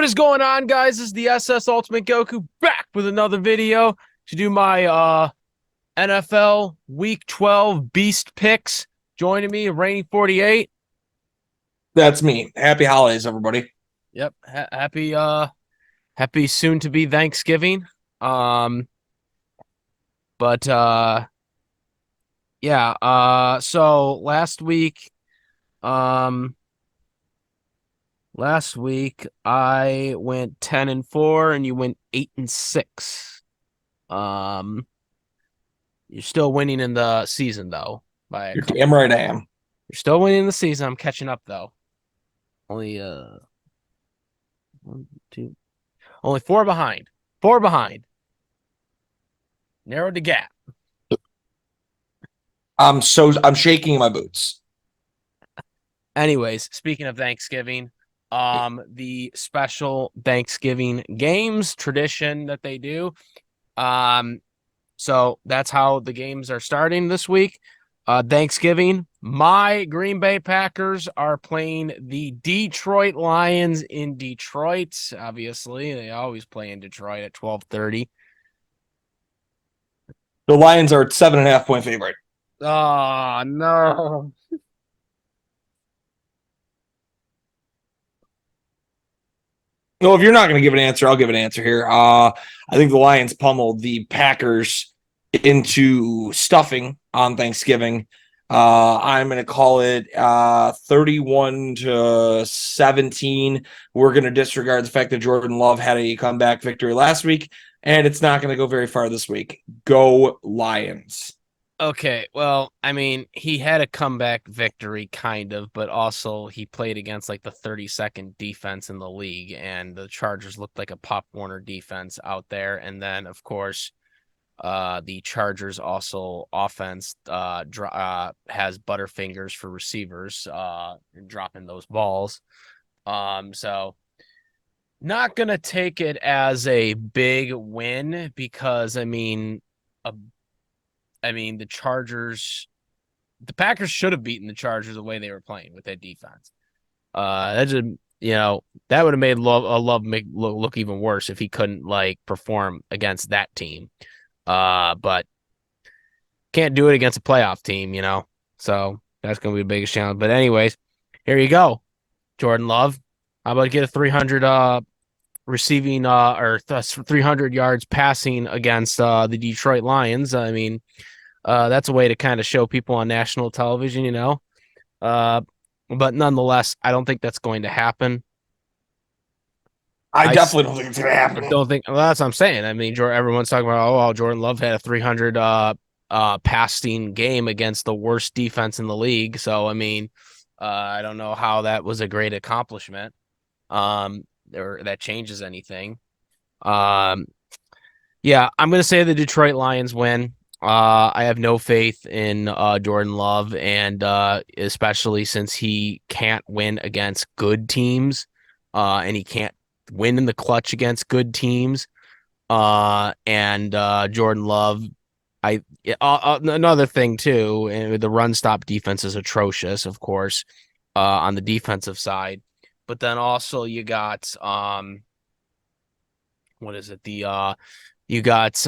is going on, guys? This is the SS Ultimate Goku back with another video to do my NFL Week 12 Beast picks. Joining me, Rainy 48. That's me. Happy holidays, everybody. Yep, happy soon to be Thanksgiving. Um, but yeah. So last week I went 10-4, and you went 8-6. Um. You're still winning in the season, though, by a You're couple. damn right I am. You're still winning in the season. I'm catching up, though. Only one, two, only four behind. Four behind. Narrowed the gap. I'm shaking in my boots. Anyways, speaking of Thanksgiving, the special Thanksgiving games tradition that they do. So that's how the games are starting this week. Thanksgiving, my Green Bay Packers are playing the Detroit Lions in Detroit. Obviously, they always play in Detroit at 12:30. The Lions are 7.5-point favorite. Oh, no. No, if you're not going to give an answer, I'll give an answer here. I think the Lions pummeled the Packers into stuffing on Thanksgiving. I'm going to call it 31-17. We're going to disregard the fact that Jordan Love had a comeback victory last week, and it's not going to go very far this week. Go Lions. Okay, well, I mean, he had a comeback victory, kind of, but also he played against like the 32nd defense in the league, and the Chargers looked like a Pop Warner defense out there. And then, of course, the Chargers also offense has Butterfingers for receivers, dropping those balls. So not gonna take it as a big win because the Packers should have beaten the Chargers the way they were playing with that defense. That would have made Love look even worse if he couldn't like perform against that team. But can't do it against a playoff team, So that's gonna be the biggest challenge. But anyways, here you go, Jordan Love. How about get a 300 receiving or 300 yards passing against the Detroit Lions? I mean, that's a way to kind of show people on national television, But nonetheless, I don't think that's going to happen. I I definitely don't think it's going to happen. don't think. Well, that's what I'm saying. I mean, everyone's talking about, oh, Jordan Love had a 300 passing game against the worst defense in the league. So I mean, I don't know how that was a great accomplishment. Or that changes anything. Yeah, I'm gonna say the Detroit Lions win. I have no faith in Jordan Love, and especially since he can't win against good teams, and he can't win in the clutch against good teams. And Jordan Love, another thing too, the run stop defense is atrocious, of course, on the defensive side. But then also you got what is it? You got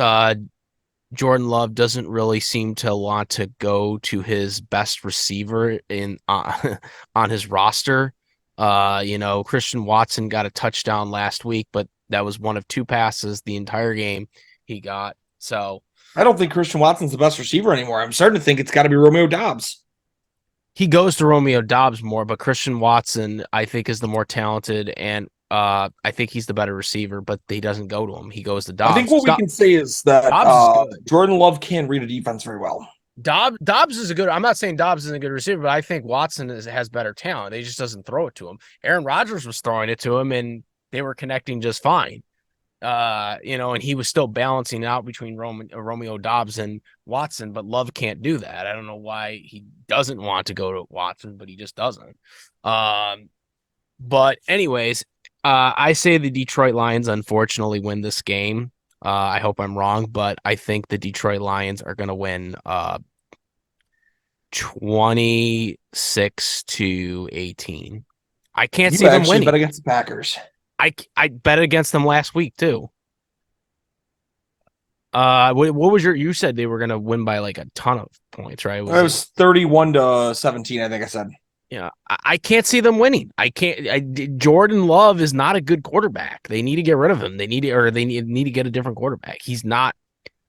Jordan Love doesn't really seem to want to go to his best receiver in on his roster. Christian Watson got a touchdown last week, but that was one of two passes the entire game he got. So I don't think Christian Watson's the best receiver anymore. I'm starting to think it's got to be Romeo Doubs. he goes to Romeo Doubs more, but Christian Watson, I think, is the more talented, and I think he's the better receiver, but he doesn't go to him. He goes to I think Dobbs. what we can say is that Dobbs is good. Jordan Love can read a defense very well. Dobbs is a good. I'm not saying Dobbs isn't a good receiver, but I think Watson has better talent. He just doesn't throw it to him. Aaron Rodgers was throwing it to him, and they were connecting just fine. And he was still balancing out between Romeo Dobbs and Watson, but Love can't do that. I don't know why he doesn't want to go to Watson, but he just doesn't. But anyways, I say the Detroit Lions unfortunately win this game. I hope I'm wrong, but I think the Detroit Lions are going to win 26-18. I can't see them winning. Bet against the Packers. I bet against them last week too. What was you said they were gonna win by like a ton of points, right? It was 31-17, I think I said. Yeah, I can't see them winning. Jordan Love is not a good quarterback. They need to get rid of him. They need to get a different quarterback. He's not.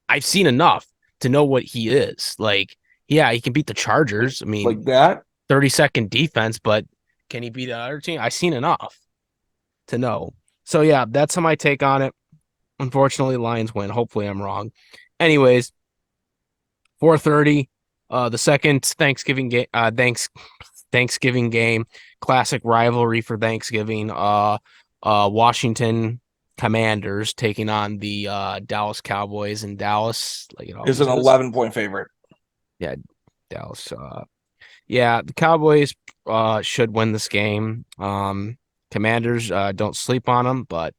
I've seen enough to know what he is. Like, yeah, he can beat the Chargers. I mean, Like that. 30-second defense, but can he beat the other team? I've seen enough to know. So yeah, that's my take on it. Unfortunately, Lions win. Hopefully, I'm wrong. Anyways, 4:30, the second Thanksgiving game. Thanksgiving game, classic rivalry for Thanksgiving. Washington Commanders taking on the Dallas Cowboys in Dallas, like it Is always an is. 11-point favorite. Yeah, Dallas. Yeah, the Cowboys should win this game. Commanders don't sleep on them, but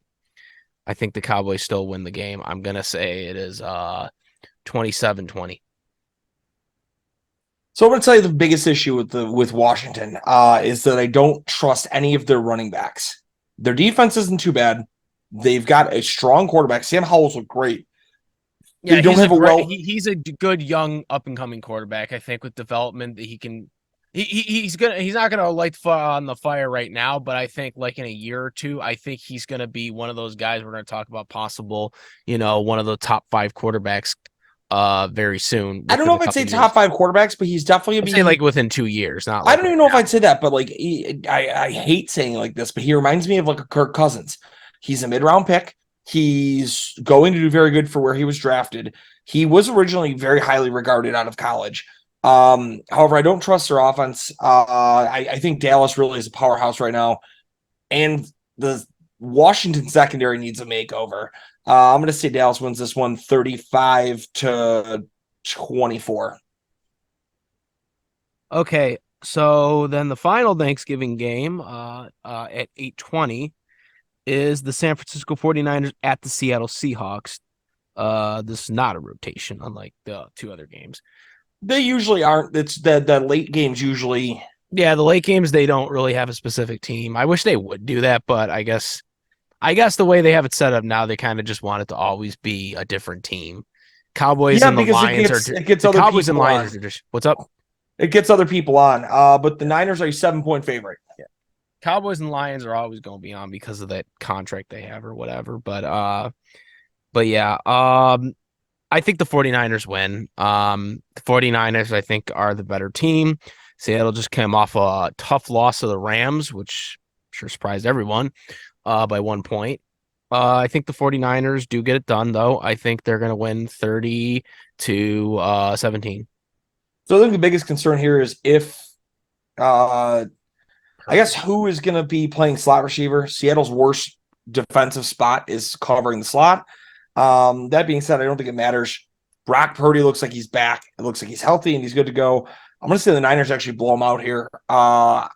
I think the Cowboys still win the game. I'm gonna say it is 27-20. So I'm going to tell you the biggest issue with Washington is that I don't trust any of their running backs. Their defense isn't too bad. They've got a strong quarterback. Sam Howell's look great. Yeah, They don't have a well. He's a good young up and coming quarterback. I think with development that he can. He's not gonna light on the fire right now, but I think like in a year or two, I think he's gonna be one of those guys we're gonna talk about possible, one of the top 5 quarterbacks very soon. I don't know if I'd say top 5 quarterbacks, but he's definitely gonna be like within 2 years. Not I like don't even know if I'd say that, but like I hate saying it like this, but he reminds me of like a Kirk Cousins. He's a mid-round pick. He's going to do very good for where he was drafted. He was originally very highly regarded out of college. However, I don't trust their offense. I think Dallas really is a powerhouse right now, and the Washington secondary needs a makeover. I'm going to say Dallas wins this one 35-24. Okay, so then the final Thanksgiving game at 8:20 is the San Francisco 49ers at the Seattle Seahawks. This is not a rotation, unlike the 2 other games. They usually aren't. It's the late games usually. Yeah, the late games, they don't really have a specific team. I wish they would do that, but I guess the way they have it set up now, they kind of just want it to always be a different team. Cowboys and the Lions it gets the other Cowboys and people Lions on. are just what's up? It gets other people on. But the Niners are a 7-point favorite. Yeah. Cowboys and Lions are always going to be on because of that contract they have or whatever. But yeah, I think the 49ers win. The 49ers, I think, are the better team. Seattle just came off a tough loss to the Rams, which sure surprised everyone by 1 point. I think the 49ers do get it done, though. I think they're going to win 30-17. So I think the biggest concern here is if I guess who is going to be playing slot receiver. Seattle's worst defensive spot is covering the slot. That being said, I don't think it matters. Brock Purdy looks like he's back. It looks like he's healthy and he's good to go. I'm going to say the Niners actually blow him out here. I'm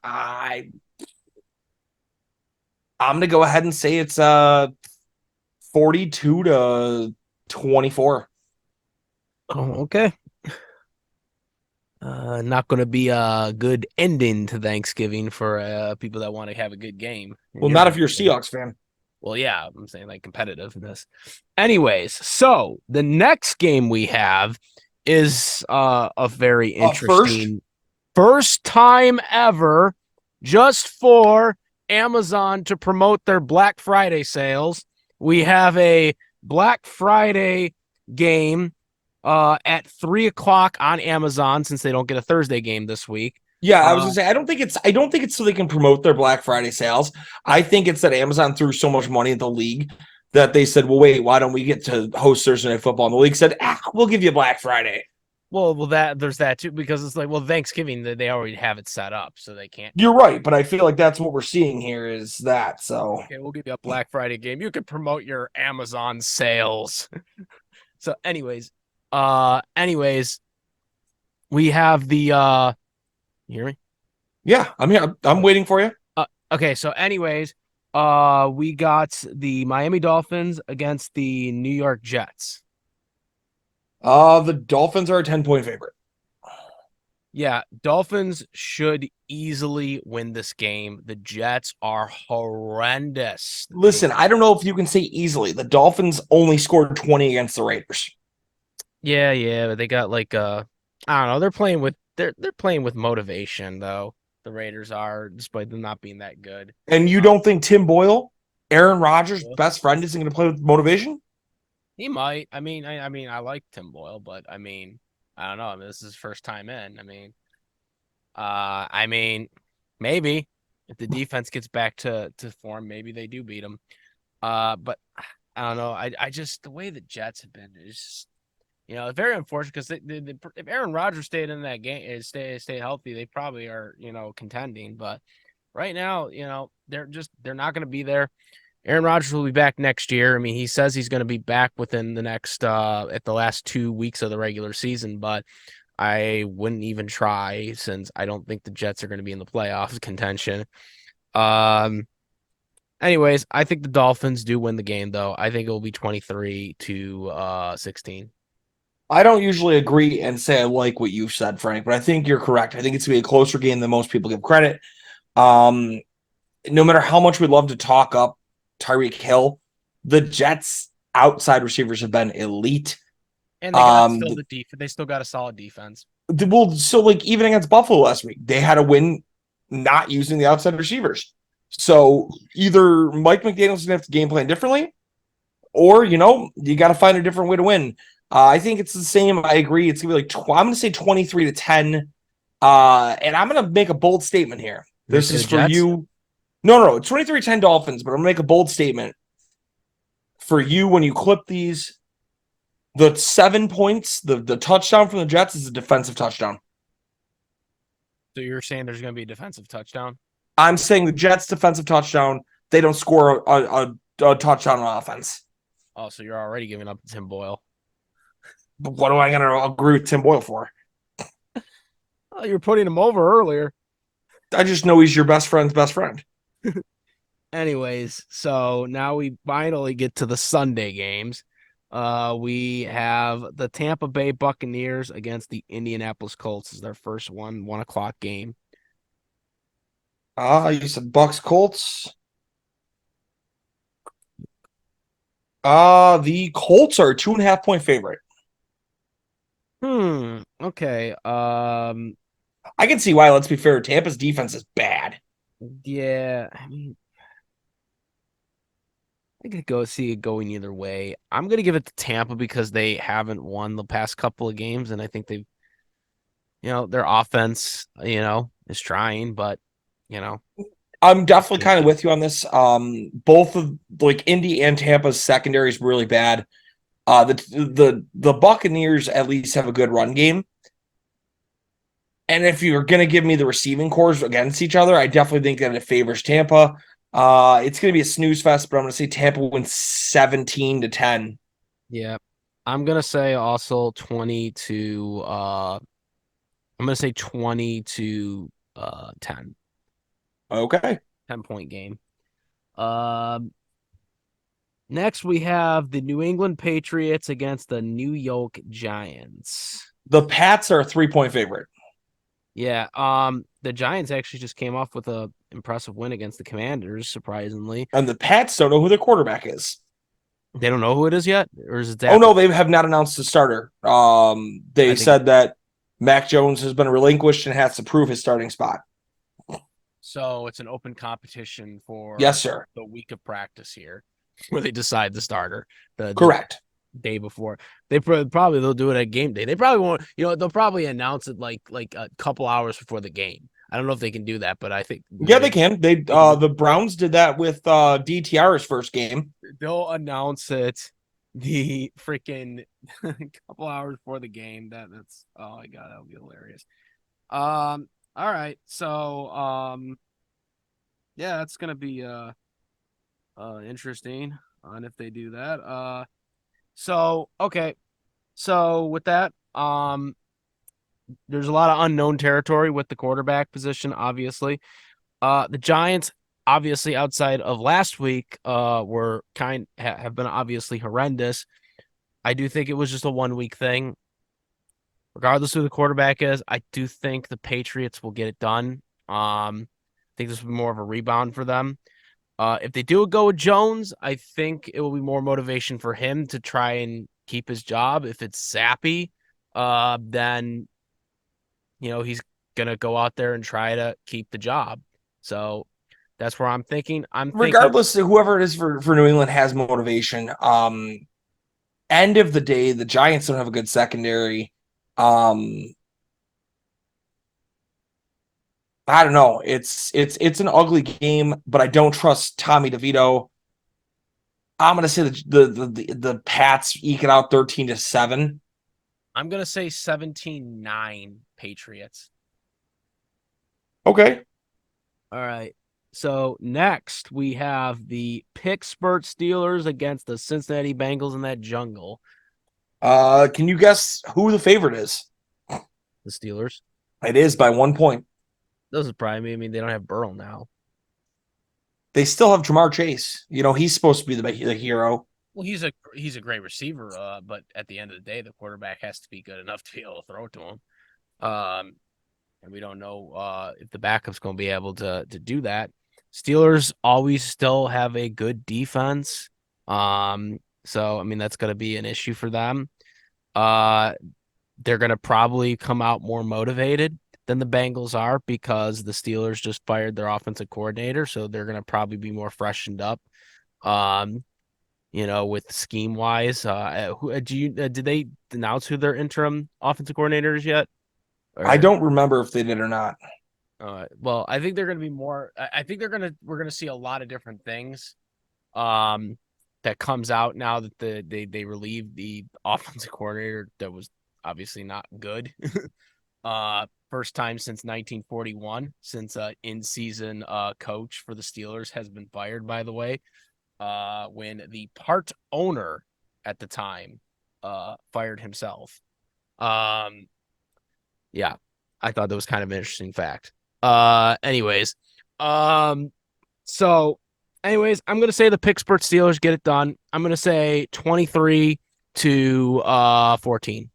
going to go ahead and say it's 42-24. Oh, okay. Not going to be a good ending to Thanksgiving for people that want to have a good game. Well, not if you're a Seahawks fan. Well, yeah, I'm saying like competitiveness. Anyways, so the next game we have is a very interesting first time ever just for Amazon to promote their Black Friday sales. We have a Black Friday game at 3:00 on Amazon since they don't get a Thursday game this week. Yeah, I was gonna say I don't think it's so they can promote their Black Friday sales. I think it's that Amazon threw so much money at the league that they said, well, wait, why don't we get to host Thursday Night Football? And the league said, we'll give you Black Friday. Well, there's that too, because it's like, well, Thanksgiving, they already have it set up, so they can't. You're right, but I feel like that's what we're seing here is that. So okay, we'll give you a Black Friday game. You can promote your Amazon sales. So, anyways, we have the you hear me? Yeah, I'm here. I'm waiting for you. Okay, so anyways, we got the Miami Dolphins against the New York Jets. The Dolphins are a 10-point favorite. Yeah, Dolphins should easily win this game. The Jets are horrendous. Listen, I don't know if you can say easily. The Dolphins only scored 20 against the Raiders. Yeah, but they got like I don't know, they're playing with motivation though. The Raiders are, despite them not being that good. And you Uh, don't think Tim Boyle, Aaron Rodgers' best friend, isn't going to play with motivation? he might. I mean, I like Tim Boyle, but I don't know. This is his first time in. I mean, maybe if the defense gets back to form, maybe they do beat them. But I don't know. I just the way the Jets have been is just, very unfortunate because if Aaron Rodgers stayed in that game, stay healthy, they probably are contending. But right now, they're not going to be there. Aaron Rodgers will be back next year. I mean, he says he's going to be back within the next at the last 2 weeks of the regular season, but I wouldn't even try since I don't think the Jets are going to be in the playoffs contention. Um, anyways, I think the Dolphins do win the game though. I think it will be 23 to 16. I don't usually agree and say I like what you've said, Frank, but I think you're correct. I think it's going to be a closer game than most people give credit. Um, no matter how much we love to talk up Tyreek Hill, the Jets' outside receivers have been elite. And they got still the defense. They still got a solid defense. Well, so like even against Buffalo last week, they had a win not using the outside receivers. So either Mike McDaniel's gonna have to game plan differently, or you got to find a different way to win. I think it's the same. I agree. It's gonna be like I'm gonna say 23-10. And I'm gonna make a bold statement here. This is for Jets? you. No, 23-10 Dolphins, but I'm gonna make a bold statement for you when you clip these. The 7 points, the touchdown from the Jets is a defensive touchdown. So you're saying there's going to be a defensive touchdown? I'm saying the Jets defensive touchdown. They don't score a touchdown on offense. Oh, so you're already giving up to Tim Boyle. But what am I going to agree with Tim Boyle for? Oh, you're putting him over earlier. I just know he's your best friend's best friend. Anyways, so now we finally get to the Sunday games. We have the Tampa Bay Buccaneers against the Indianapolis Colts is their first 1 o'clock game. You said Bucks Colts. The Colts are a 2.5 point favorite. Okay. I can see why. Let's be fair. Tampa's defense is bad. Yeah. I could see it going either way. I'm gonna give it to Tampa because they haven't won the past couple of games, and I think they've, their offense, is trying, but you know, I'm definitely kind of with you on this. Both of like Indy and Tampa's secondary is really bad. The Buccaneers at least have a good run game. And if you're going to give me the receiving cores against each other, I definitely think that it favors Tampa. It's going to be a snooze fest, but I'm going to say Tampa wins 17-10. Yeah. I'm gonna say also 20 to I'm gonna say 20 to 10. Okay. 10-point game. Um Next we have the New England Patriots against the New York Giants. The Pats are a 3 point favorite. Yeah, the Giants actually just came off with a impressive win against the Commanders, surprisingly. And the Pats don't know who their quarterback is. They don't know who it is yet, or is it Oh no, they have not announced the starter. They said that Mac Jones has been relinquished and has to prove his starting spot. So it's an open competition for Yes, sir. the week of practice here, where they decide the starter. Correct. Day before. They'll do it at game day. They probably won't. They'll probably announce it like a couple hours before the game. I don't know if they can do that, but I think they can. The Browns did that with DTR's first game. They'll announce it the freaking couple hours before the game. That's oh my god, that would be hilarious. All right, so yeah, that's gonna be interesting on if they do that. So okay, so with that, there's a lot of unknown territory with the quarterback position, obviously. The Giants, obviously, outside of last week, were have been obviously horrendous. I do think it was just a 1 week thing. regardless who the quarterback is, I do think the Patriots will get it done. I think this will be more of a rebound for them. If they do go with Jones, I think it will be more motivation for him to try and keep his job. If it's Zappy, then he's gonna go out there and try to keep the job. So that's where I'm thinking. I'm thinking Regardless, whoever it is for New England has motivation. End of the day, the Giants don't have a good secondary. Um, I don't know. It's an ugly game, but I don't trust Tommy DeVito. I'm gonna say the Pats eke it out 13-7. I'm gonna say 17-9 Patriots. Okay. All right. So next we have the Pittsburgh Steelers against the Cincinnati Bengals in that jungle. Can you guess who the favorite is? The Steelers. It is by 1 point. Doesn't surprise me. I mean, they don't have Burrow now. They still have Jamar Chase. He's supposed to be the hero. Well, he's a great receiver, but at the end of the day, the quarterback has to be good enough to be able to throw it to him. And we don't know if the backup's going to be able to do that. Steelers always still have a good defense. So I mean that's going to be an issue for them. They're going to probably come out more motivated than the Bengals are because the Steelers just fired their offensive coordinator, so they're going to probably be more freshened up. With scheme wise, did they announce who their interim offensive coordinator is yet? I don't remember if they did or not. Well, I think they're going to be more. I think we're going to see a lot of different things. That comes out now that they relieved the offensive coordinator that was obviously not good. First time since 1941 since in-season coach for the Steelers has been fired, by the way, when the part owner at the time fired himself. Yeah, I thought that was kind of an interesting fact. Anyways, I'm going to say the Pittsburgh Steelers get it done. I'm going to say 23-14.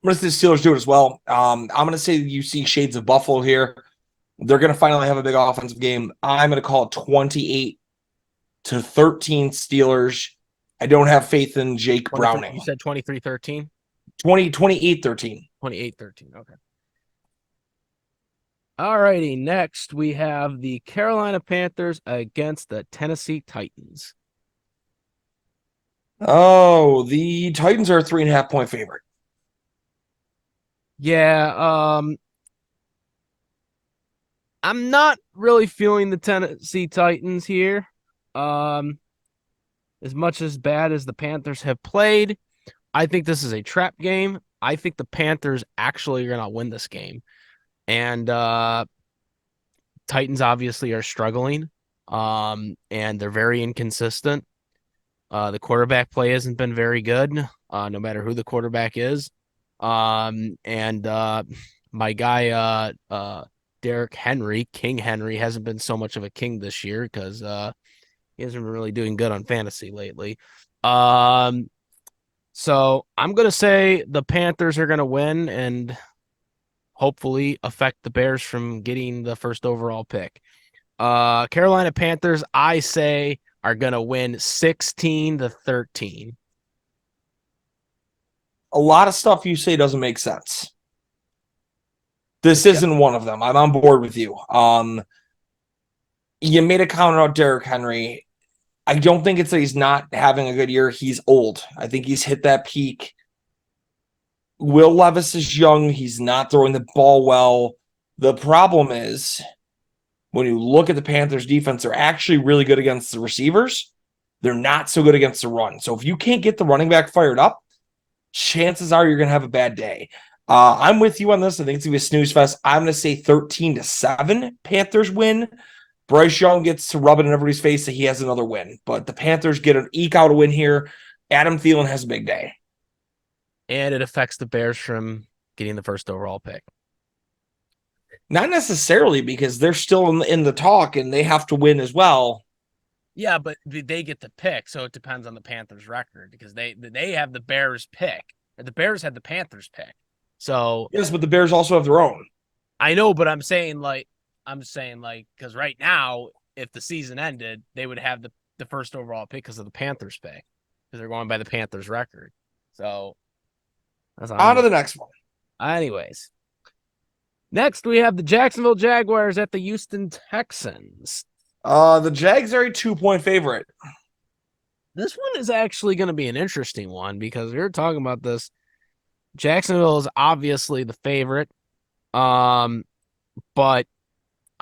I'm going to say the Steelers do it as well. I'm going to say you see shades of Buffalo here. They're going to finally have a big offensive game. I'm going to call it 28-13 Steelers. I don't have faith in Jake Browning. You said 23-13? 28-13. 28-13. Okay. All righty. Next, we have the Carolina Panthers against the Tennessee Titans. Oh, the Titans are a 3.5-point favorite. Yeah. I'm not really feeling the Tennessee Titans here. As much as bad as the Panthers have played, I think this is a trap game. I think the Panthers actually are going to win this game. And Titans obviously are struggling, and they're very inconsistent. The quarterback play hasn't been very good, no matter who the quarterback is. And my guy, Derrick Henry, King Henry, hasn't been so much of a king this year because he hasn't been really doing good on fantasy lately. So I'm going to say the Panthers are going to win and hopefully affect the Bears from getting the first overall pick. Carolina Panthers, I say, are going to win 16-13. A lot of stuff you say doesn't make sense. This isn't one of them. I'm on board with you. You made a comment about Derrick Henry. I don't think it's that he's not having a good year. He's old. I think he's hit that peak. Will Levis is young. He's not throwing the ball well. The problem is when you look at the Panthers defense, they're actually really good against the receivers. They're not so good against the run. So if you can't get the running back fired up, chances are you're going to have a bad day. I'm with you on this. I think it's going to be a snooze fest. I'm going to say 13-7 Panthers win. Bryce Young gets to rub it in everybody's face that he has another win. But the Panthers get an eke out a win here. Adam Thielen has a big day. And it affects the Bears from getting the first overall pick. Not necessarily because they're still in the talk and they have to win as well. Yeah, but they get the pick, so it depends on the Panthers' record because they have the Bears pick. The Bears had the Panthers pick. So Yes, but the Bears also have their own. I know, but I'm saying, because right now, if the season ended, they would have the first overall pick because of the Panthers pick, because they're going by the Panthers record. So that's On to I'm. the next one. Anyways, next we have the Jacksonville Jaguars at the Houston Texans. The Jags are a 2-point favorite. This one is actually going to be an interesting one because we were talking about this. Jacksonville is obviously the favorite. But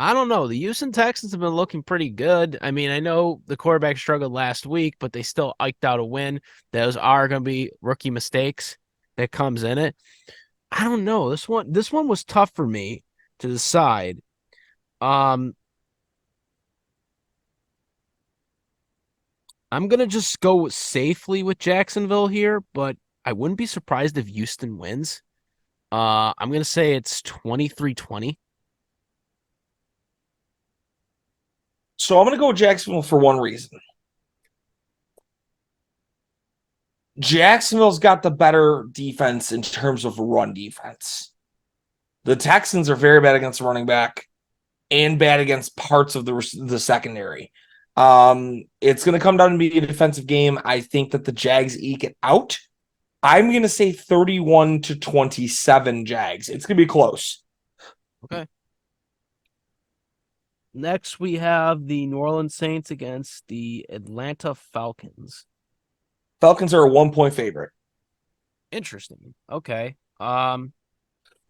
I don't know. The Houston Texans have been looking pretty good. I mean, I know the quarterback struggled last week, but they still eked out a win. Those are going to be rookie mistakes that comes in it. I don't know. This one was tough for me to decide. I'm gonna just go safely with Jacksonville here, but I wouldn't be surprised if Houston wins. I'm gonna say it's 23-20. So I'm going to go with Jacksonville for one reason. Jacksonville's got the better defense in terms of run defense. The Texans are very bad against the running back and bad against parts of the secondary. It's going to come down to be a defensive game. I think that the Jags eke it out. I'm going to say 31-27 Jags. It's going to be close. Okay. Next, we have the New Orleans Saints against the Atlanta Falcons. Falcons are a 1-point favorite. Interesting. Okay. Well,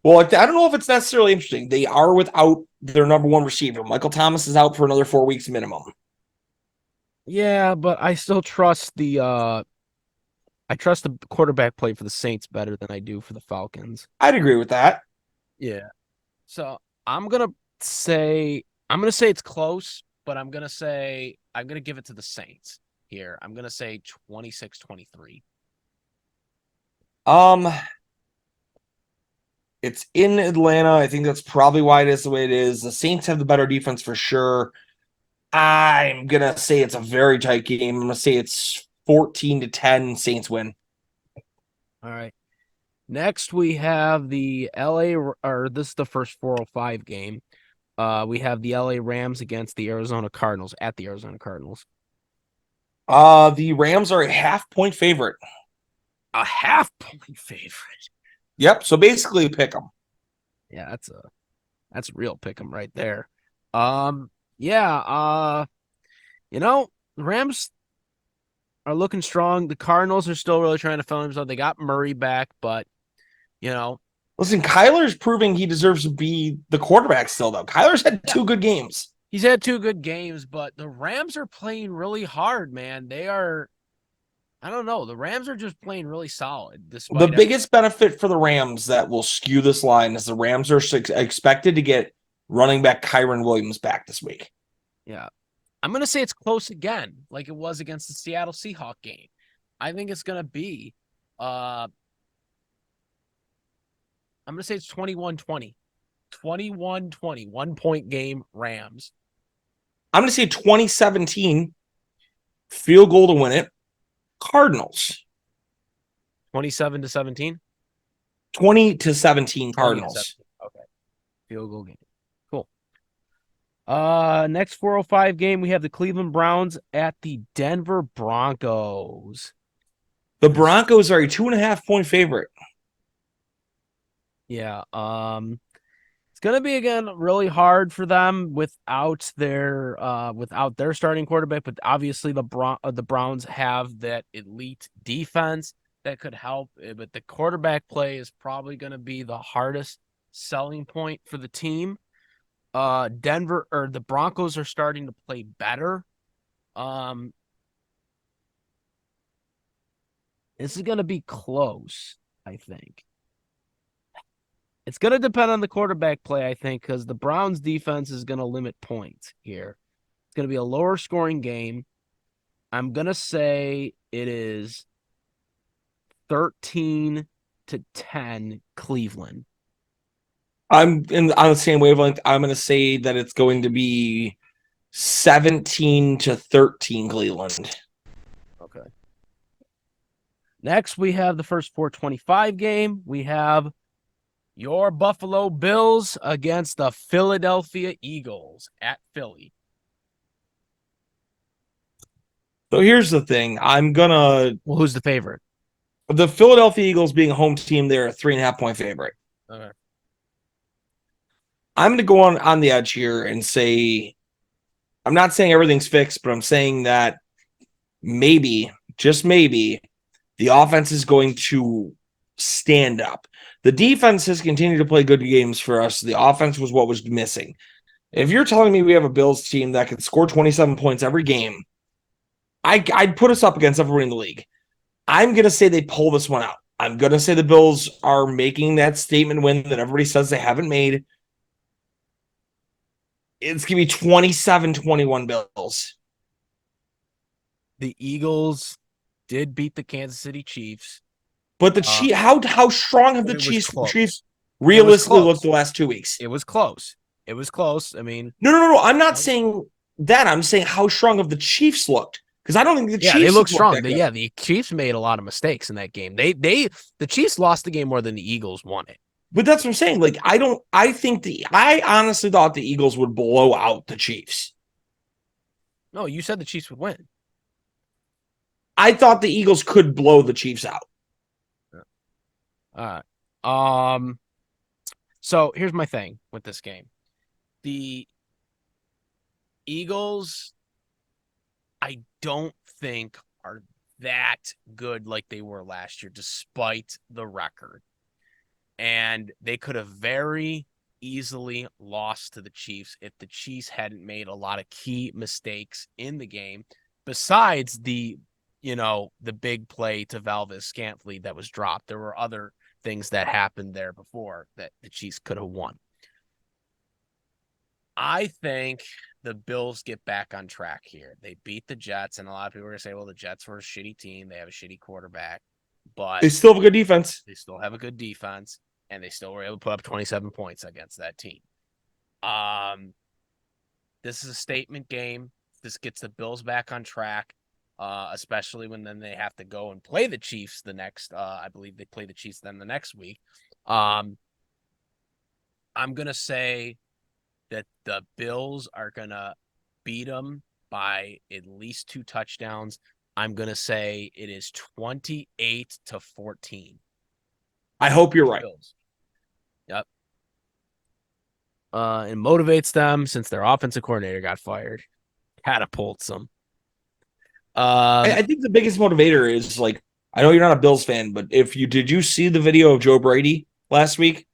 I don't know if it's necessarily interesting. They are without their number one receiver. Michael Thomas is out for another 4 weeks minimum. Yeah, but I still trust the quarterback play for the Saints better than I do for the Falcons. I'd agree with that. Yeah. So I'm gonna say it's close, but I'm gonna give it to the Saints here. I'm gonna say 26-23. Um, it's in Atlanta. I think that's probably why it is the way it is. The Saints have the better defense for sure. I'm gonna say it's a very tight game. I'm gonna say it's 14-10. Saints win. All right. Next, we have the LA, or this is the first 405 game. We have the LA Rams against the Arizona Cardinals at the Arizona Cardinals. The Rams are a 1/2-point favorite. A 1/2-point favorite. Yep. So basically, pick them. Yeah, that's a real pick 'em right there. Yeah, the Rams are looking strong. The Cardinals are still really trying to fill themselves. They got Murray back, but you know, Listen, Kyler's proving he deserves to be the quarterback still, though. Kyler's had 2 good games. he's had 2 good games, but the Rams are playing really hard, man. I don't know. The Rams are just playing really solid. The biggest benefit for the Rams that will skew this line is the Rams are expected to get running back Kyron Williams back this week. Yeah. I'm going to say it's close again, like it was against the Seattle Seahawks game. I think it's going to be, I'm going to say it's 21-20. 21-20, 1-point game, Rams. I'm going to say 2017, field goal to win it, Cardinals. 27-17? 20-17 Cardinals. Okay. Field goal game. Cool. Next 405 game, we have the Cleveland Browns at the Denver Broncos. The Broncos are a 2.5-point favorite. Yeah. It's gonna be again really hard for them without their starting quarterback, but obviously the Browns have that elite defense that could help. But the quarterback play is probably gonna be the hardest selling point for the team. The Broncos are starting to play better. This is gonna be close, I think. It's going to depend on the quarterback play, I think, because the Browns defense is going to limit points here. It's going to be a lower scoring game. I'm going to say it is 13-10 Cleveland. I'm on the same wavelength. I'm going to say that it's going to be 17-13 Cleveland. Okay. Next, we have the first 425 game. We have your Buffalo Bills against the Philadelphia Eagles at Philly. So here's the thing. Well, who's the favorite? The Philadelphia Eagles being a home team, they're a 3.5-point favorite. Okay. I'm gonna go on the edge here and say, I'm not saying everything's fixed, but I'm saying that maybe, just maybe, the offense is going to stand up. The defense has continued to play good games for us. The offense was what was missing. If you're telling me we have a Bills team that can score 27 points every game, I'd put us up against everyone in the league. I'm going to say they pull this one out. I'm going to say the Bills are making that statement win that everybody says they haven't made. It's going to be 27-21 Bills. The Eagles did beat the Kansas City Chiefs. But the Chiefs, how strong have the Chiefs realistically looked the last 2 weeks? It was close. It was close. I mean, no. I'm not saying that. I'm saying how strong have the Chiefs looked? Because I don't think the Chiefs. They look strong. The Chiefs made a lot of mistakes in that game. The Chiefs lost the game more than the Eagles won it. But that's what I'm saying. Like, I honestly thought the Eagles would blow out the Chiefs. No, you said the Chiefs would win. I thought the Eagles could blow the Chiefs out. All right. So here's my thing with this game. The Eagles, I don't think are that good like they were last year, despite the record. And they could have very easily lost to the Chiefs if the Chiefs hadn't made a lot of key mistakes in the game, besides the big play to Valdes-Scantling that was dropped. There were other things that happened there before that the Chiefs could have won. I think the Bills get back on track here. They beat the Jets, and a lot of people are going to say, well, the Jets were a shitty team. They have a shitty quarterback, but they still have a good defense. They still have a good defense, and they still were able to put up 27 points against that team. This is a statement game. This gets the Bills back on track, especially when then they have to go and play the Chiefs the next. I believe they play the Chiefs then the next week. I'm going to say that the Bills are going to beat them by at least 2 touchdowns. I'm going to say it is 28-14. I hope you're right. Bills. Yep. It motivates them since their offensive coordinator got fired. Catapults them. I think the biggest motivator is, like, I know you're not a Bills fan, but did you see the video of Joe Brady last week?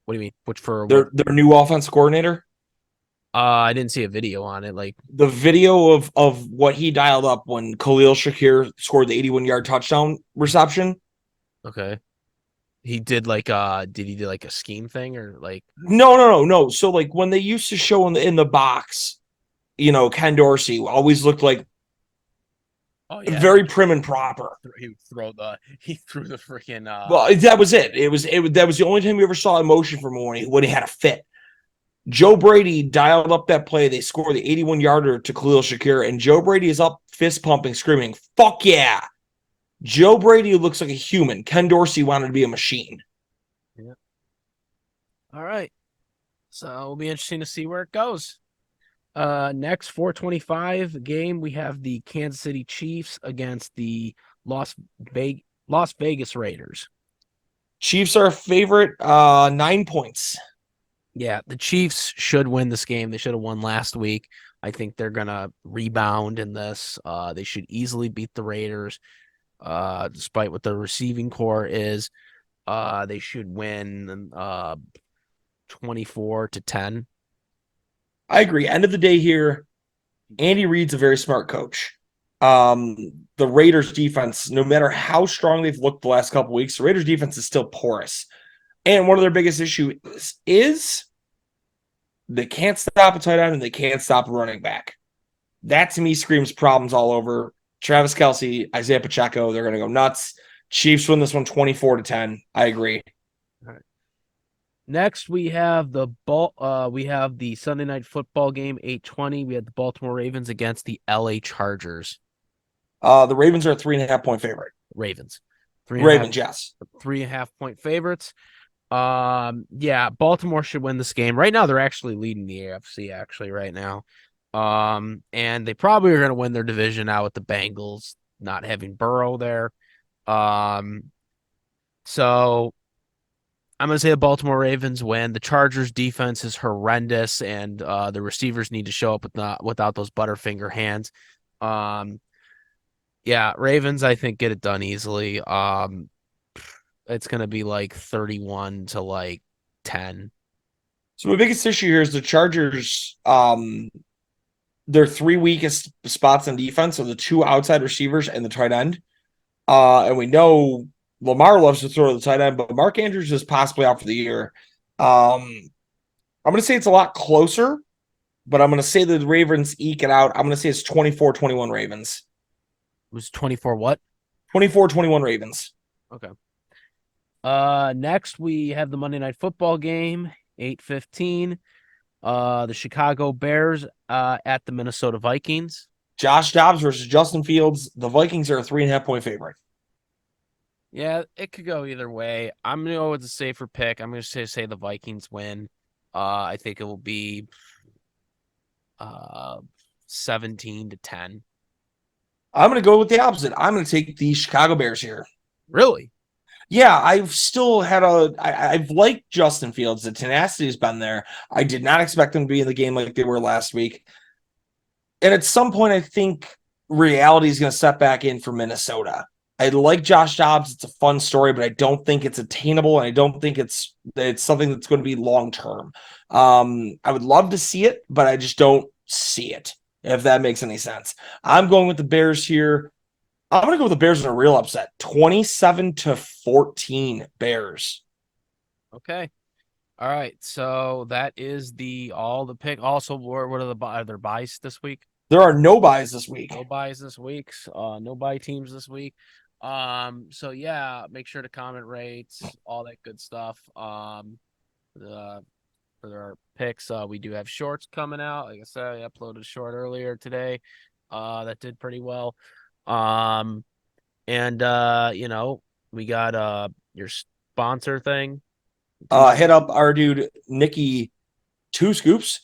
What do you mean? Which for their new offense coordinator? I didn't see a video on it. Like the video of what he dialed up when Khalil Shakir scored the 81-yard touchdown reception. Okay. He did like did he do like a scheme thing or like No. So like when they used to show in the box, Ken Dorsey always looked like very prim and proper. He threw the freaking well, that was it. That was the only time you ever saw emotion from him when he had a fit. Joe Brady dialed up that play. They scored the 81-yarder to Khalil Shakir, and Joe Brady is up fist pumping, screaming, "Fuck yeah!" Joe Brady looks like a human. Ken Dorsey wanted to be a machine. Yeah. All right. So it'll be interesting to see where it goes. Next 425 game, we have the Kansas City Chiefs against the Las Vegas Raiders. Chiefs are a favorite, 9 points. Yeah, the Chiefs should win this game. They should have won last week. I think they're gonna rebound in this. They should easily beat the Raiders, despite what the receiving core is. They should win 24-10. I agree. End of the day here, Andy Reid's a very smart coach. The Raiders defense, no matter how strong they've looked the last couple weeks, the Raiders defense is still porous. And one of their biggest issues is they can't stop a tight end and they can't stop a running back. That to me screams problems all over. Travis Kelce, Isaiah Pacheco, they're going to go nuts. Chiefs win this one 24-10. I agree. All right. Next, we have the Sunday night football game, 8:20. We had the Baltimore Ravens against the LA Chargers. The Ravens are a 3.5-point favorite. Ravens. Ravens, yes. 3.5 point favorites. Yeah, Baltimore should win this game. Right now, they're actually leading the AFC actually right now. And they probably are going to win their division now with the Bengals not having Burrow there. So I'm going to say the Baltimore Ravens win. The Chargers defense is horrendous, and the receivers need to show up without those Butterfinger hands. Yeah, Ravens, I think, get it done easily. It's going to be like 31 to like 10. So my biggest issue here is the Chargers. Their three weakest spots on defense are the two outside receivers and the tight end. And we know Lamar loves to throw to the tight end, but Mark Andrews is possibly out for the year. I'm going to say it's a lot closer, but I'm going to say the Ravens eke it out. I'm going to say it's 24-21 Ravens. It was 24 what? 24-21 Ravens. Okay. Next we have the Monday Night Football game, 8:15. The Chicago Bears at the Minnesota Vikings. Josh Dobbs versus Justin Fields. The Vikings are a 3.5-point favorite. Yeah, it could go either way. I'm going to go with a safer pick. I'm going to say the Vikings win. I think it will be 17-10. I'm going to go with the opposite. I'm going to take the Chicago Bears here. Really? Yeah, I've liked Justin Fields. The tenacity has been there. I did not expect them to be in the game like they were last week. And at some point, I think reality is going to set back in for Minnesota. I like Josh Dobbs. It's a fun story, but I don't think it's attainable, and I don't think it's something that's going to be long term. I would love to see it, but I just don't see it, if that makes any sense. I'm going with the Bears here. I'm going to go with the Bears in a real upset. 27-14 Bears. Okay. All right. So that is all the pick. Also, what are there buys this week? There are no buys this week. No buys this week. No buy teams this week. So yeah, make sure to comment, rate, all that good stuff. For our picks, we do have shorts coming out. Like I said, I uploaded a short earlier today. That did pretty well. And we got your sponsor thing. Hit up our dude Nikki Two Scoops.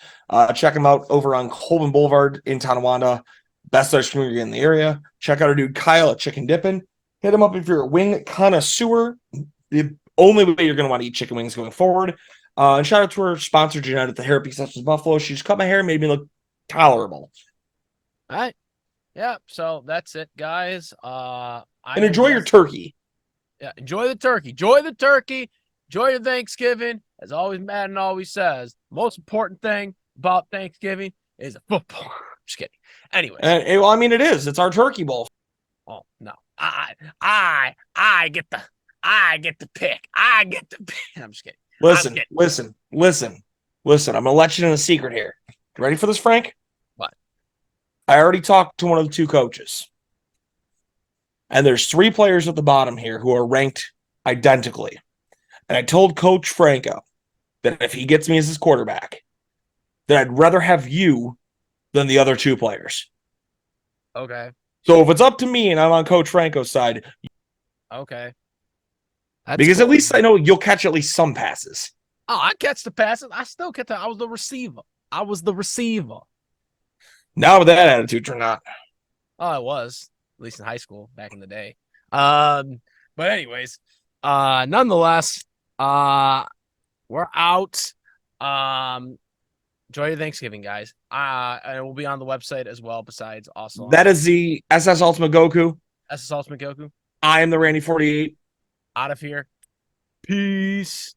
Check him out over on Colvin Boulevard in Tonawanda. Best ice cream in the area. Check out our dude Kyle at Chicken Dippin'. Hit him up if you're a wing connoisseur. The only way you're going to want to eat chicken wings going forward. And shout out to our sponsor, Jeanette at the Therapy Sessions Buffalo. She just cut my hair and made me look tolerable. All right. Yeah. So that's it, guys. And enjoy your turkey. Yeah. Enjoy the turkey. Enjoy the turkey. Enjoy your Thanksgiving. As always, Madden always says, most important thing about Thanksgiving is a football. Just kidding. Anyways. Well, I mean, it is. It's our turkey bowl. Oh, no. I get the pick. I get the pick. I'm just kidding. Listen. I'm going to let you in a secret here. You ready for this, Frank? What? I already talked to one of the two coaches. And there's three players at the bottom here who are ranked identically. And I told Coach Franco that if he gets me as his quarterback, that I'd rather have you than the other two players. Okay. So if it's up to me and I'm on Coach Franco's side. Okay. Because cool. At least I know you'll catch at least some passes. Oh, I catch the passes. I still catch I was the receiver. Now with that attitude, you're not. Oh, I was. At least in high school back in the day. But anyways, nonetheless, we're out. Enjoy your Thanksgiving, guys. And we'll be on the website as well. Besides, also that is the SS Ultimate Goku. SS Ultimate Goku. I am the Randy 48. Out of here. Peace.